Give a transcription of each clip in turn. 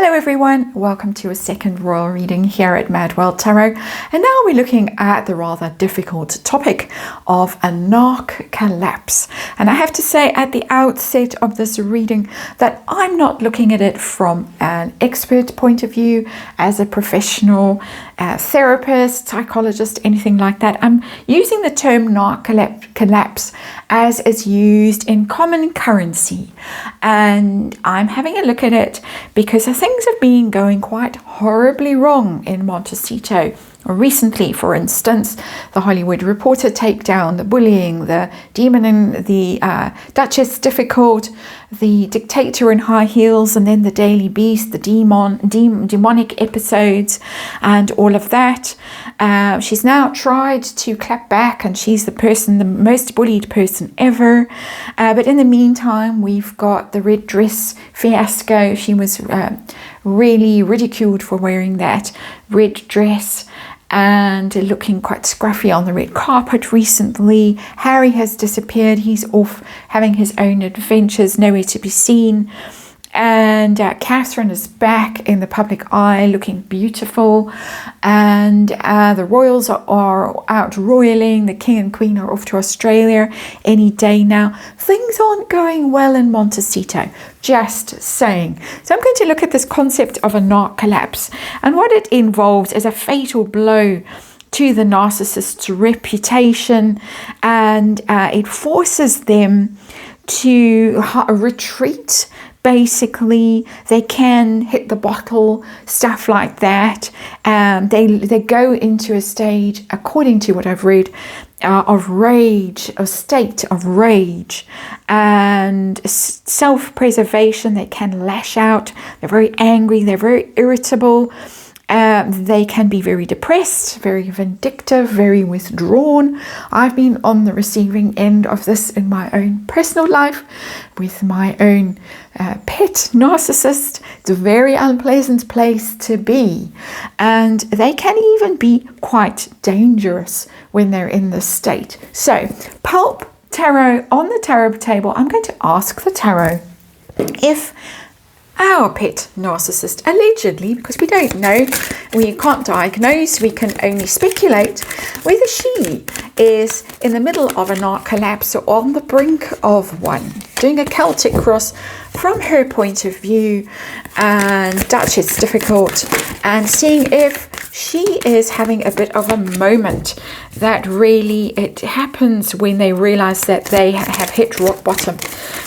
Hello everyone, welcome to a second royal reading here at MadWorldTarot, and now we're looking at the rather difficult topic of a Narc collapse. And I have to say at the outset of this reading that I'm not looking at it from an expert point of view, as a professional therapist, psychologist, anything like that. I'm using the term Narc collapse as is used in common currency, and I'm having a look at it because things have been going quite horribly wrong in Montecito recently. For instance, the Hollywood Reporter takedown, the bullying, the demon in the Duchess difficult, the dictator in high heels, and then the Daily Beast, the demonic episodes, and all of that. She's now tried to clap back, and she's the most bullied person ever. But in the meantime, we've got the red dress fiasco. She was really ridiculed for wearing that red dress and looking quite scruffy on the red carpet recently. Harry has disappeared. He's off having his own adventures, nowhere to be seen. And Catherine is back in the public eye looking beautiful, and the royals are out royaling. The king and queen are off to Australia any day now. Things aren't going well in Montecito, just saying. So I'm going to look at this concept of a Narc collapse, and what it involves is a fatal blow to the narcissist's reputation, and it forces them to retreat. Basically, they can hit the bottle, stuff like that. They go into a stage, according to what I've read, of rage, a state of rage and self-preservation. They can lash out. They're very angry. They're very irritable. They can be very depressed, very vindictive, very withdrawn. I've been on the receiving end of this in my own personal life with my own pet narcissist. It's a very unpleasant place to be. And they can even be quite dangerous when they're in this state. So, Pulp Tarot on the tarot table, I'm going to ask the tarot if our pet narcissist, allegedly, because we don't know, we can't diagnose, we can only speculate whether she is in the middle of a Narc collapse or on the brink of one, doing a Celtic cross from her point of view, and Duchess difficult, and seeing if she is having a bit of a moment that really it happens when they realize that they have hit rock bottom.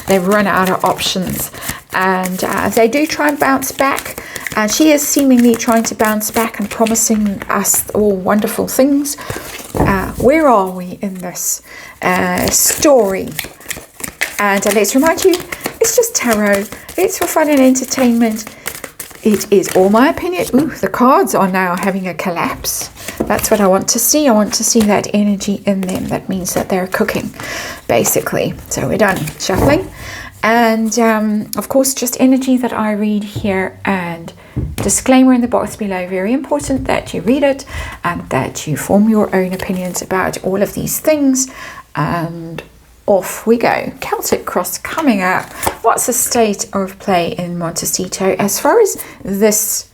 They've run out of options, and they do try and bounce back, and she is seemingly trying to bounce back and promising us all wonderful things. Where are we in this story? And let's remind you, it's just tarot. It's for fun and entertainment. It is all my opinion. Ooh, the cards are now having a collapse. That's what I want to see. I want to see that energy in them. That means that they're cooking, basically. So we're done shuffling. And of course, just energy that I read here, and disclaimer in the box below. Very important that you read it and that you form your own opinions about all of these things. And off we go. Celtic cross coming up. What's the state of play in Montecito as far as this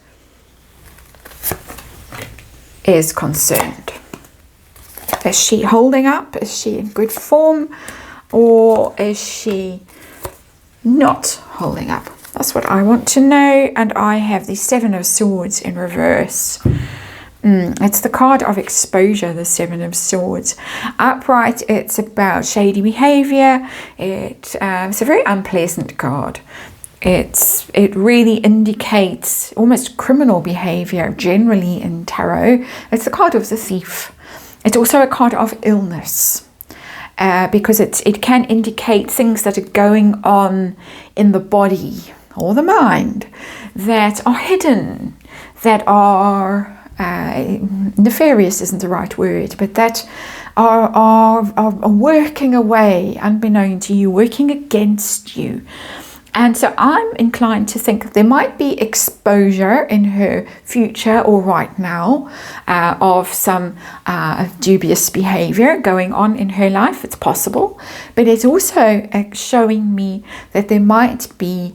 is concerned? Is she holding up? Is she in good form? Or is she not holding up? That's what I want to know. And I have the Seven of Swords in reverse. It's the card of exposure, the Seven of Swords. Upright, it's about shady behavior. It's a very unpleasant card. It really indicates almost criminal behavior generally in tarot. It's the card of the thief. It's also a card of illness, because it can indicate things that are going on in the body or the mind that are hidden, that are nefarious isn't the right word, but that are working away unbeknown to you, working against you. And so I'm inclined to think there might be exposure in her future or right now of some dubious behavior going on in her life. It's possible. But it's also showing me that there might be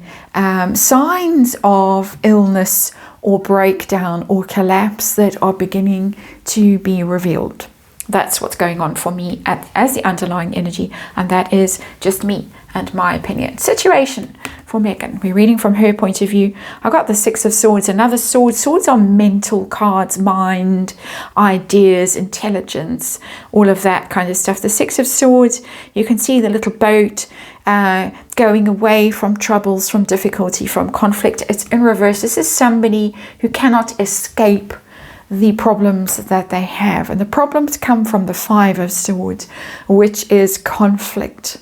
signs of illness or breakdown or collapse that are beginning to be revealed. That's what's going on for me as the underlying energy, and that is just me and my opinion. Situation for Megan. We're reading from her point of view. I got the Six of Swords, another sword. Swords are mental cards, mind, ideas, intelligence, all of that kind of stuff. The Six of Swords, you can see the little boat going away from troubles, from difficulty, from conflict. It's in reverse. This is somebody who cannot escape the problems that they have. And the problems come from the Five of Swords, which is conflict.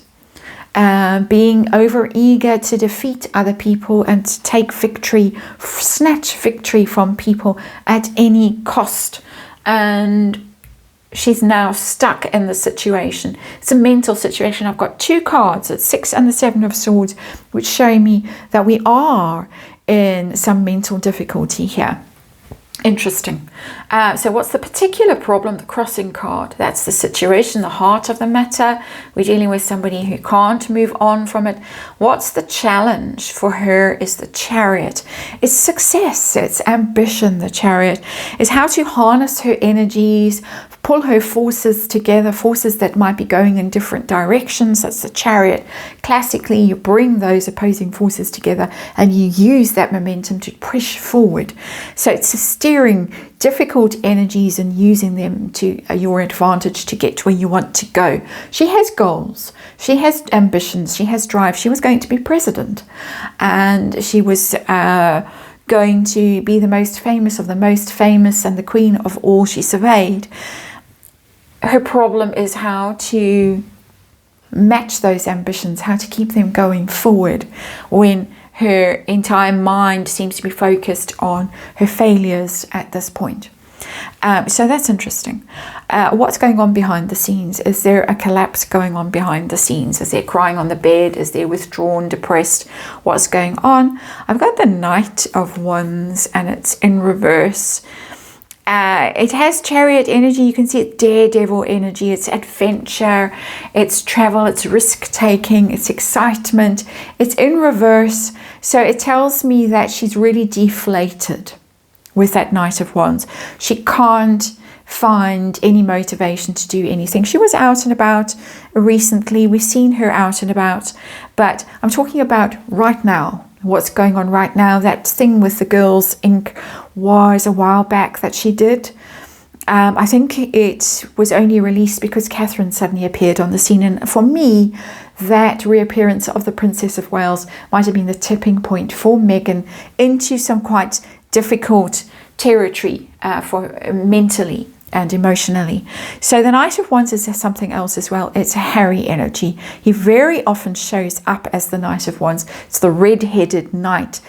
Being over eager to defeat other people and to take victory, snatch victory from people at any cost. And she's now stuck in the situation. It's a mental situation. I've got two cards, the Six and the Seven of Swords, which show me that we are in some mental difficulty here. Interesting. So what's the particular problem? The Crossing card. That's the situation, the heart of the matter. We're dealing with somebody who can't move on from it. What's the challenge for her is the Chariot. It's success. It's ambition. The Chariot is how to harness her energies, pull her forces together, forces that might be going in different directions. That's the Chariot. Classically, you bring those opposing forces together and you use that momentum to push forward. So it's a steering difficult energies and using them to your advantage to get to where you want to go. She has goals. She has ambitions. She has drive. She was going to be president, and she was going to be the most famous of the most famous and the queen of all she surveyed. Her problem is how to match those ambitions, how to keep them going forward when her entire mind seems to be focused on her failures at this point. So that's interesting. What's going on behind the scenes? Is there a collapse going on behind the scenes? Is there crying on the bed? Is there withdrawn, depressed? What's going on? I've got the Knight of Wands and it's in reverse. It has Chariot energy. You can see it, daredevil energy. It's adventure, it's travel, it's risk-taking, it's excitement. It's in reverse. So it tells me that she's really deflated with that Knight of Wands. She can't find any motivation to do anything. She was out and about recently. We've seen her out and about. But I'm talking about right now. What's going on right now. That thing with the Girls Inc. was a while back that she did. I think it was only released because Catherine suddenly appeared on the scene. And for me, that reappearance of the Princess of Wales might have been the tipping point for Meghan into some quite difficult territory for mentally and emotionally. So the Knight of Wands is something else as well. It's a Harry energy. He very often shows up as the Knight of Wands. It's the red-headed knight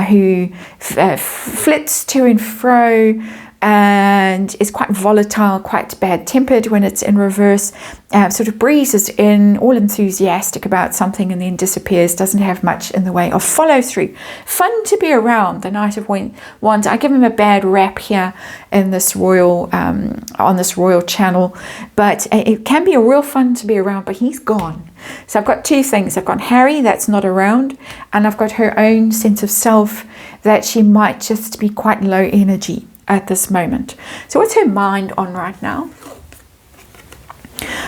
who flits to and fro and is quite volatile, quite bad-tempered when it's in reverse, sort of breezes in, all enthusiastic about something and then disappears, doesn't have much in the way of follow-through. Fun to be around, the Knight of Wands. I give him a bad rap here in this royal, on this royal channel, but it can be a real fun to be around, but he's gone. So I've got two things. I've got Harry that's not around, and I've got her own sense of self that she might just be quite low energy at this moment. So what's her mind on right now?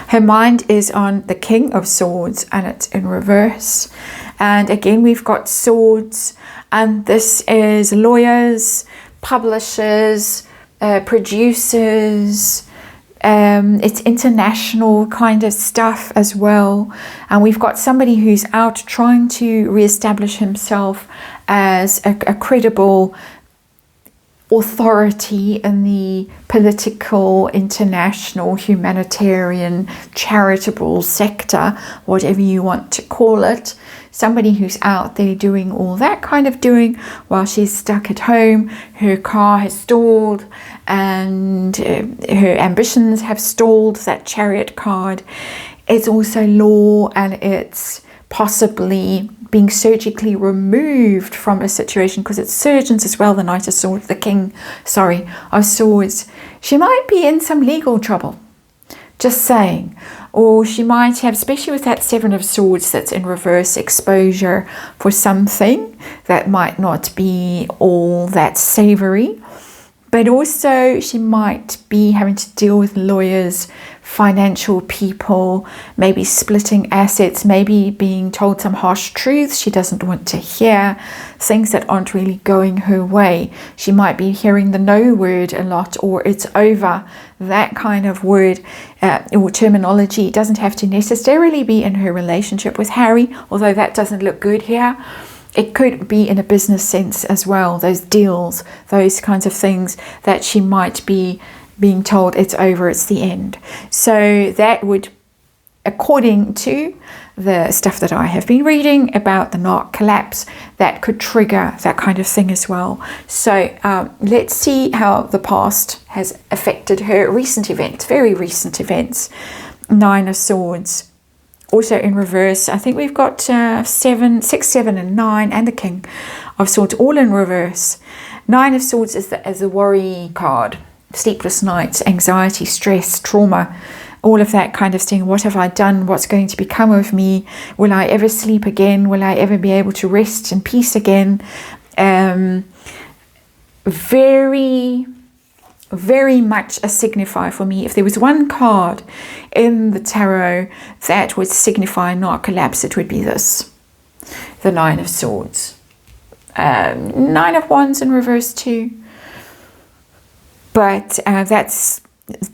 Her mind is on the King of Swords and it's in reverse. And again, we've got swords, and this is lawyers, publishers, producers. It's international kind of stuff as well. And we've got somebody who's out trying to reestablish himself as a credible authority in the political, international, humanitarian, charitable sector, whatever you want to call it. Somebody who's out there doing all that kind of doing while she's stuck at home. Her car has stalled and her ambitions have stalled, that Chariot card. It's also law and it's possibly being surgically removed from a situation, because it's surgeons as well, the Knight of Swords, the King, sorry, of Swords. She might be in some legal trouble, just saying. Or she might have, especially with that Seven of Swords that's in reverse, exposure for something that might not be all that savory. But also she might be having to deal with lawyers, financial people, maybe splitting assets, maybe being told some harsh truths she doesn't want to hear, things that aren't really going her way. She might be hearing the no word a lot, or it's over, that kind of word or terminology. It doesn't have to necessarily be in her relationship with Harry, although that doesn't look good here. It could be in a business sense as well, those deals, those kinds of things that she might be being told it's over, it's the end. So that would, according to the stuff that I have been reading about the Narc collapse, that could trigger that kind of thing as well. So let's see how the past has affected her recent events, very recent events. Nine of Swords. Also in reverse, I think we've got 6, 7 and 9 and the King of Swords all in reverse. Nine of Swords is the worry card. Sleepless nights, anxiety, stress, trauma, all of that kind of thing. What have I done? What's going to become of me? Will I ever sleep again? Will I ever be able to rest in peace again? Very much a signifier for me. If there was one card in the tarot that would signify Narc collapse, it would be this, the Nine of Swords. Nine of Wands in reverse too. But it's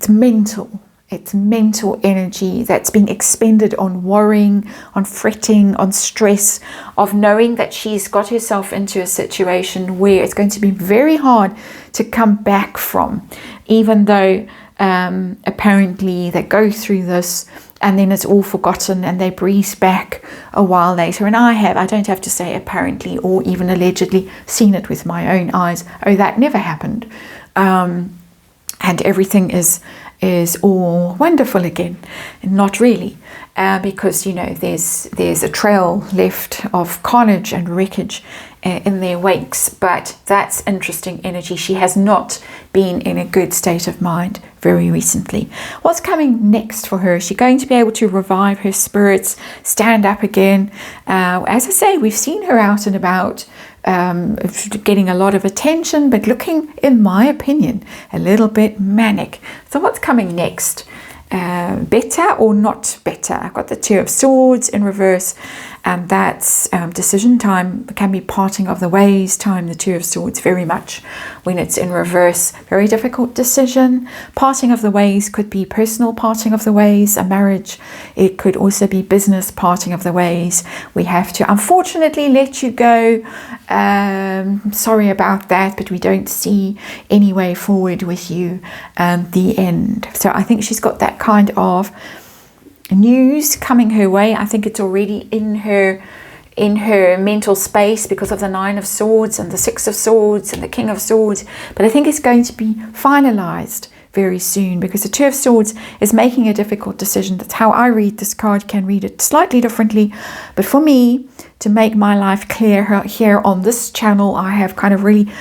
mental. It's mental energy that's being expended on worrying, on fretting, on stress, of knowing that she's got herself into a situation where it's going to be very hard to come back from, even though apparently they go through this and then it's all forgotten and they breeze back a while later. And I don't have to say apparently or even allegedly, seen it with my own eyes. Oh, that never happened. And everything is all wonderful again. Not really, because there's a trail left of carnage and wreckage in their wakes. But that's interesting energy. She has not been in a good state of mind very recently. What's coming next for her? Is she going to be able to revive her spirits, stand up again? As I say, we've seen her out and about, getting a lot of attention, but looking, in my opinion, a little bit manic. So what's coming next? Better or not better? I've got the Two of Swords in reverse, and that's decision time. It can be parting of the ways time, the Two of Swords, very much when it's in reverse. Very difficult decision. Parting of the ways could be personal parting of the ways, a marriage. It could also be business parting of the ways. We have to unfortunately let you go. Sorry about that, but we don't see any way forward with you. The end. So I think she's got that kind of news coming her way. I think it's already in her mental space because of the Nine of Swords and the Six of Swords and the King of Swords. But I think it's going to be finalized very soon, because the Two of Swords is making a difficult decision. That's how I read this card. You can read it slightly differently, but for me, to make my life clear here on this channel, I have kind of really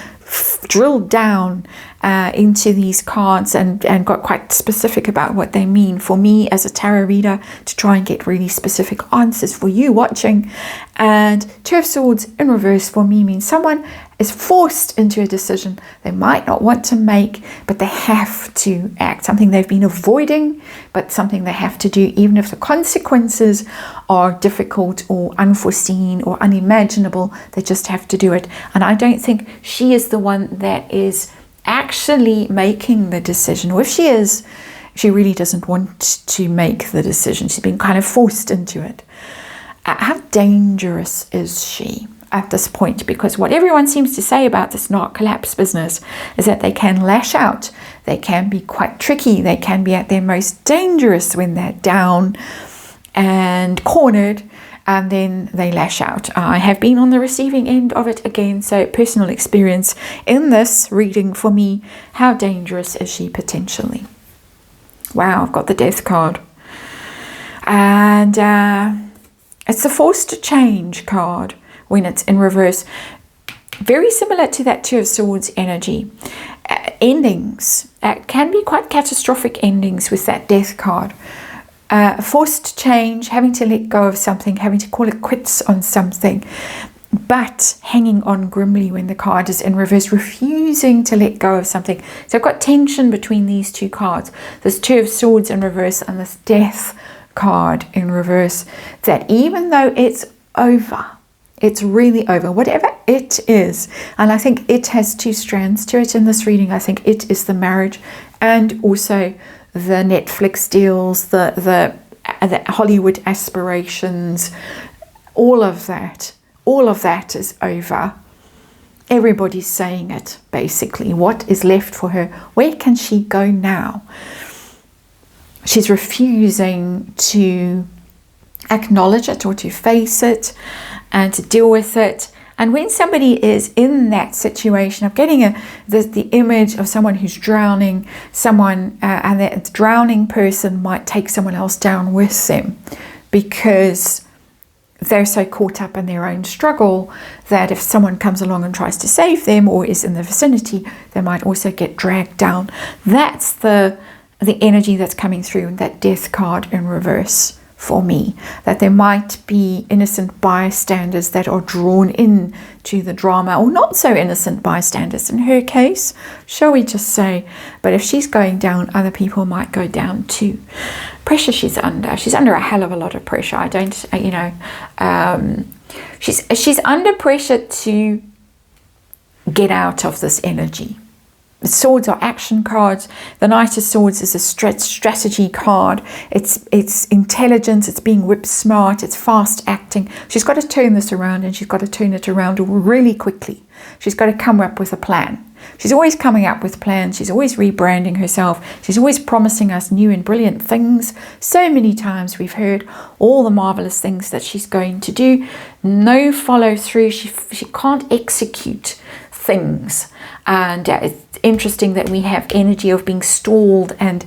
drilled down into these cards and got quite specific about what they mean for me as a tarot reader, to try and get really specific answers for you watching. And Two of Swords in reverse for me means someone is forced into a decision they might not want to make, but they have to act. Something they've been avoiding, but something they have to do, even if the consequences are difficult or unforeseen or unimaginable. They just have to do it. And I don't think she is the one that is actually making the decision. Or if she is, she really doesn't want to make the decision. She's been kind of forced into it. How dangerous is she at this point? Because what everyone seems to say about this Narc collapse business is that they can lash out. They can be quite tricky. They can be at their most dangerous when they're down and cornered, and then they lash out. I have been on the receiving end of it again, so personal experience in this reading for me. How dangerous is she potentially? Wow, I've got the Death card. And It's the forced change card when it's in reverse. Very similar to that Two of Swords energy. Endings can be quite catastrophic endings with that Death card. Forced change, having to let go of something, having to call it quits on something, but hanging on grimly when the card is in reverse, refusing to let go of something. So I've got tension between these two cards. This Two of Swords in reverse and this Death card in reverse, that even though it's over, it's really over, whatever it is. And I think it has two strands to it in this reading. I think it is the marriage and also the Netflix deals, the Hollywood aspirations, all of that is over. Everybody's saying it, basically. What is left for her? Where can she go now? She's refusing to acknowledge it or to face it and to deal with it. And when somebody is in that situation, I'm getting the image of someone who's drowning, and that drowning person might take someone else down with them because they're so caught up in their own struggle that if someone comes along and tries to save them or is in the vicinity, they might also get dragged down. That's the energy that's coming through in that Death card in reverse for me, that there might be innocent bystanders that are drawn in to the drama, or not so innocent bystanders in her case, shall we just say. But if she's going down, other people might go down too. Pressure she's under a hell of a lot of pressure. I don't, she's under pressure to get out of this energy. Swords are action cards. The Knight of Swords is a strategy card. It's intelligence. It's being whip smart. It's fast acting. She's got to turn this around, and she's got to turn it around really quickly. She's got to come up with a plan. She's always coming up with plans. She's always rebranding herself. She's always promising us new and brilliant things. So many times we've heard all the marvelous things that she's going to do. No follow through. She can't execute things. And it's interesting that we have energy of being stalled and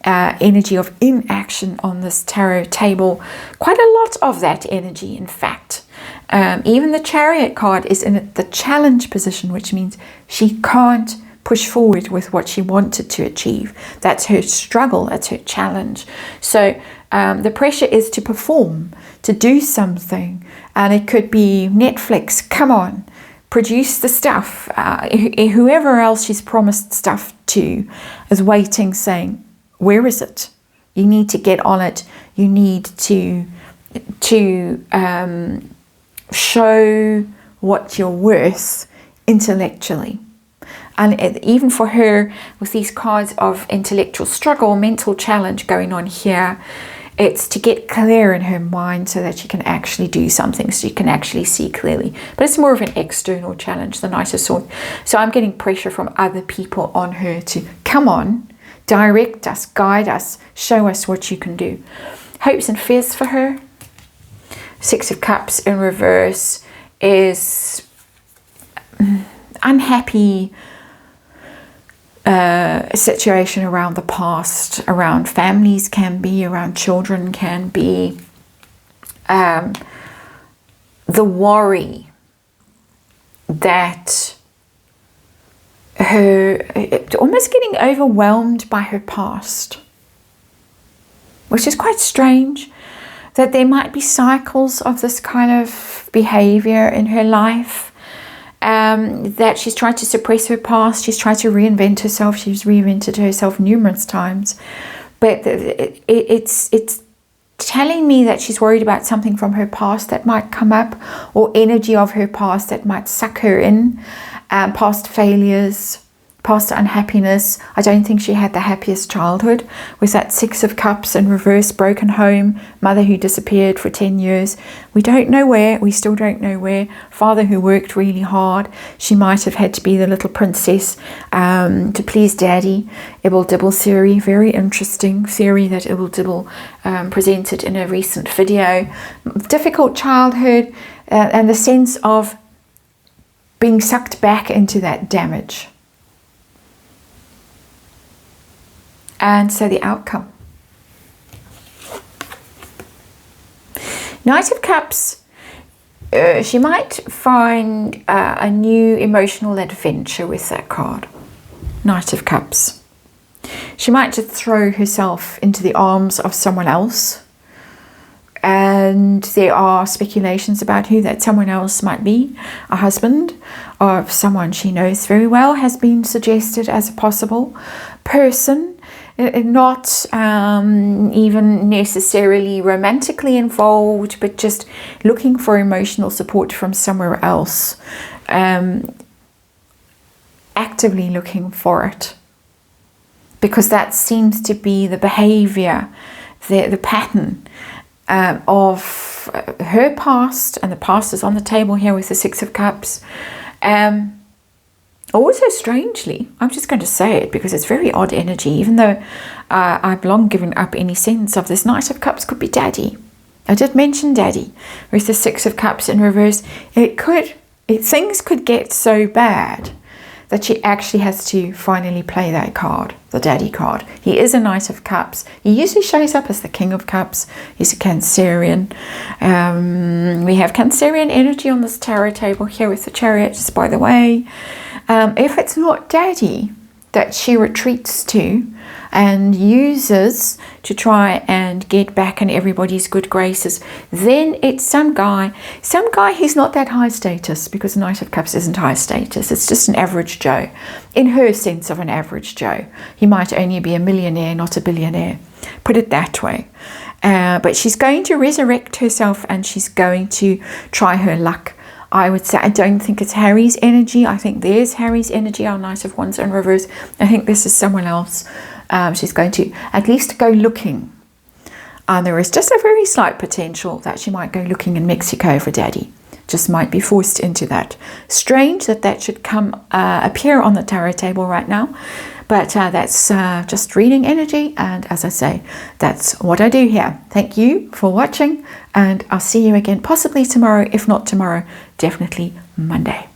energy of inaction on this tarot table. Quite a lot of that energy, in fact. Even the Chariot card is in the challenge position, which means she can't push forward with what she wanted to achieve. That's her struggle, that's her challenge. So the pressure is to perform, to do something. And it could be Netflix, come on, produce the stuff. Whoever else she's promised stuff to is waiting, saying, where is it? You need to get on it. You need to show what you're worth intellectually. And even for her, with these cards of intellectual struggle, mental challenge going on here, it's to get clear in her mind so that she can actually do something, so she can actually see clearly. But it's more of an external challenge, the Knight of Swords. So I'm getting pressure from other people on her to come on, direct us, guide us, show us what you can do. Hopes and fears for her. Six of Cups in reverse is unhappy situation around the past, around families can be, around children can be. The worry that her almost getting overwhelmed by her past, which is quite strange, that there might be cycles of this kind of behavior in her life. That she's tried to suppress her past, she's tried to reinvent herself, she's reinvented herself numerous times, but it's telling me that she's worried about something from her past that might come up, or energy of her past that might suck her in, past failures, past unhappiness. I don't think she had the happiest childhood with that Six of Cups in reverse, broken home, mother who disappeared for 10 years. We don't know where, we still don't know where. Father who worked really hard. She might have had to be the little princess to please daddy. Ibble Dibble theory, very interesting theory that Ibble Dibble presented in a recent video. Difficult childhood and the sense of being sucked back into that damage. And so the outcome. Knight of Cups, she might find a new emotional adventure with that card. Knight of Cups. She might just throw herself into the arms of someone else. And there are speculations about who that someone else might be. A husband of someone she knows very well has been suggested as a possible person. Not even necessarily romantically involved, but just looking for emotional support from somewhere else. Actively looking for it. Because that seems to be the behavior, the pattern of her past, and the past is on the table here with the Six of Cups. Also, strangely, I'm just going to say it because it's very odd energy, even though I've long given up any sense of this. Knight of Cups could be daddy. I did mention daddy with the Six of Cups in reverse. Things could get so bad that she actually has to finally play that card, the daddy card. He is a Knight of Cups. He usually shows up as the King of Cups. He's a Cancerian. We have Cancerian energy on this tarot table here with the Chariot, just by the way. If it's not daddy that she retreats to and uses to try and get back in everybody's good graces, then it's some guy who's not that high status, because Knight of Cups isn't high status. It's just an average Joe, in her sense of an average Joe. He might only be a millionaire, not a billionaire. Put it that way. But she's going to resurrect herself, and she's going to try her luck. I would say, I don't think it's Harry's energy. I think there's Harry's energy, our Knight of Wands in reverse. I think this is someone else. She's going to at least go looking. There is just a very slight potential that she might go looking in Mexico for daddy. Just might be forced into that. Strange that should appear on the tarot table right now. But that's just reading energy. And as I say, that's what I do here. Thank you for watching. And I'll see you again possibly tomorrow. If not tomorrow, definitely Monday.